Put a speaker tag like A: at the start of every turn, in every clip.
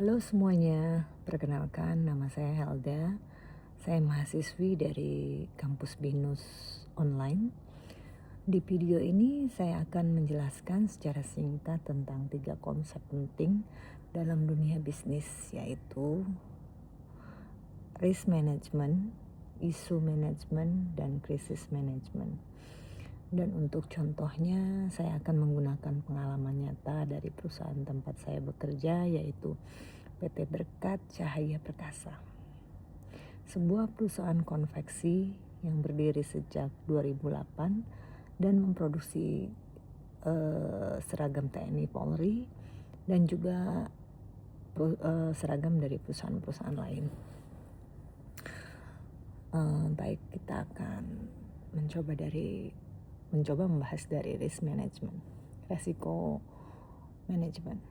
A: Halo semuanya, perkenalkan nama saya Helda. Saya mahasiswi dari kampus Binus Online. Di video ini saya akan menjelaskan secara singkat tentang 3 konsep penting dalam dunia bisnis, yaitu risk management, isu management, dan krisis management. Dan untuk contohnya, saya akan menggunakan pengalaman nyata dari perusahaan tempat saya bekerja, yaitu PT Berkat Cahaya Perkasa. Sebuah perusahaan konveksi yang berdiri sejak 2008 dan memproduksi seragam TNI Polri dan juga seragam dari perusahaan-perusahaan lain. Baik, kita akan mencoba membahas dari risk management, resiko manajemen.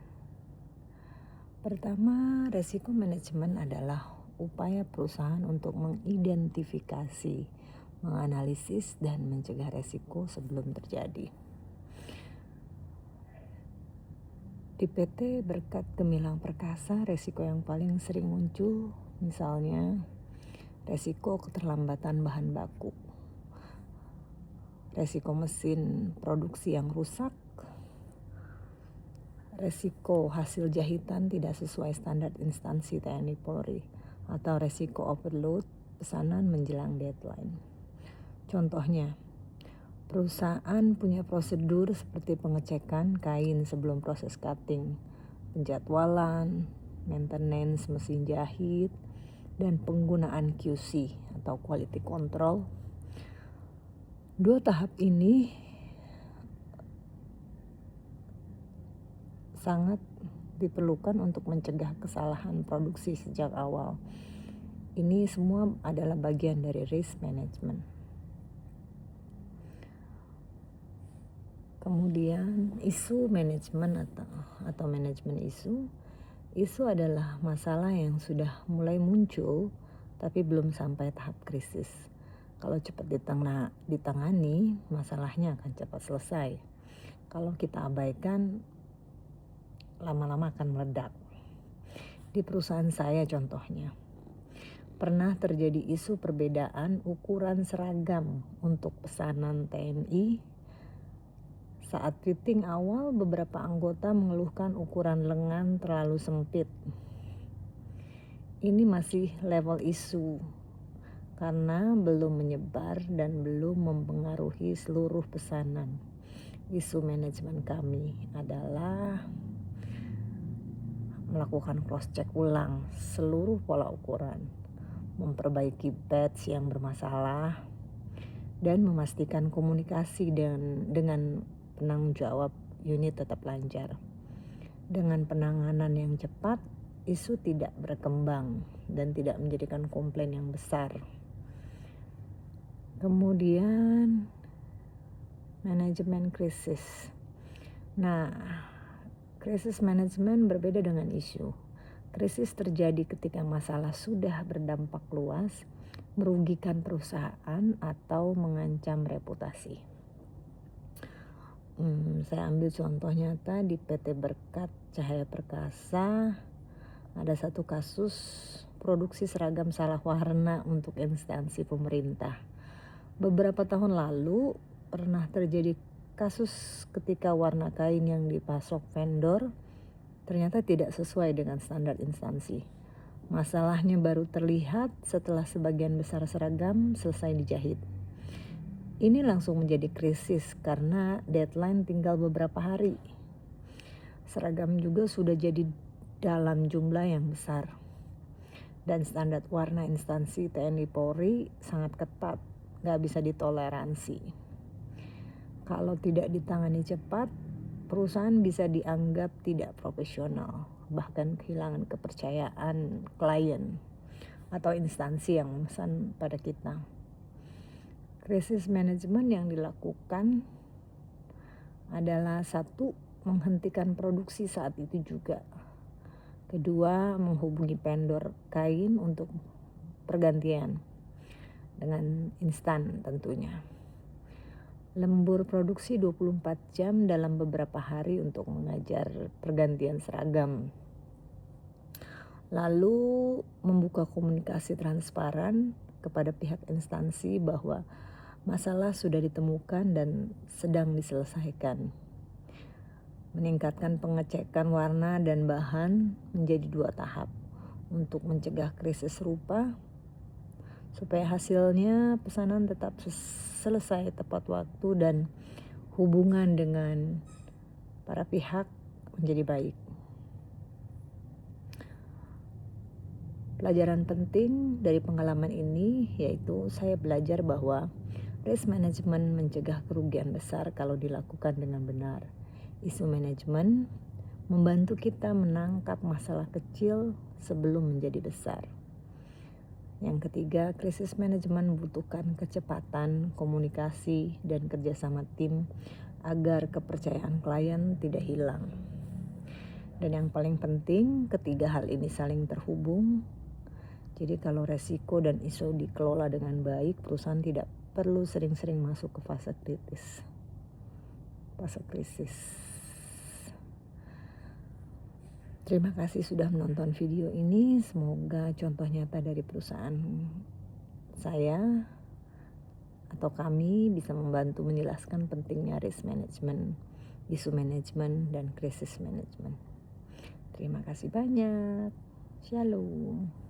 A: Pertama, resiko manajemen adalah upaya perusahaan untuk mengidentifikasi, menganalisis, dan mencegah resiko sebelum terjadi. Di PT Berkat Gemilang Perkasa, resiko yang paling sering muncul misalnya resiko keterlambatan bahan baku, resiko mesin produksi yang rusak, resiko hasil jahitan tidak sesuai standar instansi TNI Polri, atau resiko overload pesanan menjelang deadline. Contohnya, perusahaan punya prosedur seperti pengecekan kain sebelum proses cutting, penjadwalan, maintenance mesin jahit, dan penggunaan QC atau quality control. 2 tahap ini sangat diperlukan untuk mencegah kesalahan produksi sejak awal. Ini semua adalah bagian dari risk management. Kemudian isu manajemen atau manajemen isu adalah masalah yang sudah mulai muncul tapi belum sampai tahap krisis. Kalau cepat ditangani, masalahnya akan cepat selesai. Kalau kita abaikan, lama-lama akan meledak. Di perusahaan saya contohnya, pernah terjadi isu perbedaan ukuran seragam untuk pesanan TNI. Saat fitting awal, beberapa anggota mengeluhkan ukuran lengan terlalu sempit. Ini masih level isu karena belum menyebar dan belum mempengaruhi seluruh pesanan. Isu manajemen kami adalah melakukan cross check ulang seluruh pola ukuran, memperbaiki batch yang bermasalah, dan memastikan komunikasi dengan penanggung jawab unit tetap lancar. Dengan penanganan yang cepat, isu tidak berkembang dan tidak menjadikan komplain yang besar. Kemudian manajemen krisis. Nah, krisis manajemen berbeda dengan isu. Krisis terjadi ketika masalah sudah berdampak luas, merugikan perusahaan atau mengancam reputasi. Saya ambil contoh nyata di PT Berkat Cahaya Perkasa. Ada satu kasus produksi seragam salah warna untuk instansi pemerintah. Beberapa tahun lalu pernah terjadi kasus ketika warna kain yang dipasok vendor ternyata tidak sesuai dengan standar instansi. Masalahnya baru terlihat setelah sebagian besar seragam selesai dijahit. Ini langsung menjadi krisis karena deadline tinggal beberapa hari. Seragam juga sudah jadi dalam jumlah yang besar. Dan standar warna instansi TNI Polri sangat ketat, gak bisa ditoleransi. Kalau tidak ditangani cepat, perusahaan bisa dianggap tidak profesional, bahkan kehilangan kepercayaan klien atau instansi yang memesan pada kita. Krisis manajemen yang dilakukan adalah 1, menghentikan produksi saat itu juga. Kedua, menghubungi vendor kain untuk pergantian dengan instan tentunya. Lembur produksi 24 jam dalam beberapa hari untuk mengajar pergantian seragam. Lalu membuka komunikasi transparan kepada pihak instansi bahwa masalah sudah ditemukan dan sedang diselesaikan. Meningkatkan pengecekan warna dan bahan menjadi 2 tahap untuk mencegah krisis serupa, supaya hasilnya pesanan tetap selesai tepat waktu dan hubungan dengan para pihak menjadi baik. Pelajaran penting dari pengalaman ini yaitu saya belajar bahwa risk management mencegah kerugian besar kalau dilakukan dengan benar. Isu manajemen membantu kita menangkap masalah kecil sebelum menjadi besar. Yang ketiga, krisis manajemen membutuhkan kecepatan, komunikasi, dan kerjasama tim agar kepercayaan klien tidak hilang. Dan yang paling penting, ketiga hal ini saling terhubung. Jadi kalau resiko dan isu dikelola dengan baik, perusahaan tidak perlu sering-sering masuk ke fase krisis. Terima kasih sudah menonton video ini. Semoga contoh nyata dari perusahaan saya atau kami bisa membantu menjelaskan pentingnya risk management, isu manajemen, dan krisis manajemen. Terima kasih banyak. Shalom.